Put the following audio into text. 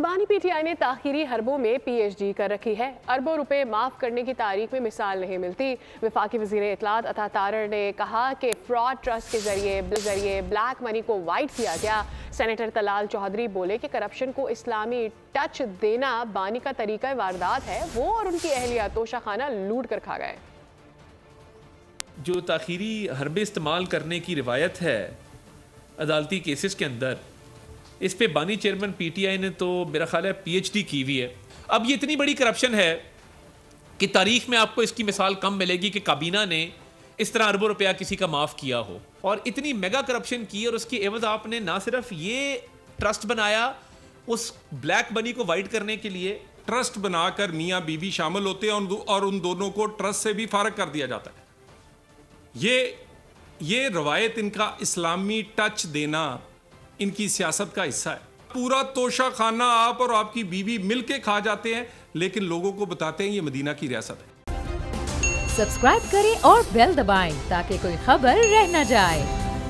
बानी पीटीआई ने ताखीरी हरबों में पीएचडी कर रखी है। अरबों रुपए माफ करने की तारीख में मिसाल नहीं मिलती। वफाकी वज़ीर इत्तलात अता तारर ने कहा कि फ्रॉड ट्रस्ट के जरिए ब्लैक मनी को वाइट किया गया। सेनेटर तलाल चौधरी बोले कि करप्शन को इस्लामी टच देना बानी का तरीका वारदात है। वो और उनकी अहलिया तोशा खाना लूट कर खा गए। जो ताखीरी हरबे इस्तेमाल करने की रिवायत है अदालती केसेस के अंदर, इस पे बानी चेयरमैन पीटीआई ने तो मेरा ख्याल है पीएचडी की हुई है। अब ये इतनी बड़ी करप्शन है कि तारीख में आपको इसकी मिसाल कम मिलेगी कि काबीना ने इस तरह अरबों रुपया किसी का माफ़ किया हो और इतनी मेगा करप्शन की, और उसकी एवज आपने ना सिर्फ ये ट्रस्ट बनाया उस ब्लैक मनी को वाइट करने के लिए, ट्रस्ट बनाकर मियाँ बीवी शामिल होते हैं और उन दोनों को ट्रस्ट से भी फारग कर दिया जाता है। ये रवायत, इनका इस्लामी टच देना इनकी सियासत का हिस्सा है। पूरा तोशा खाना आप और आपकी बीवी मिलके खा जाते हैं, लेकिन लोगों को बताते हैं ये मदीना की रियासत है। सब्सक्राइब करें और बेल दबाएं ताकि कोई खबर रह न जाए।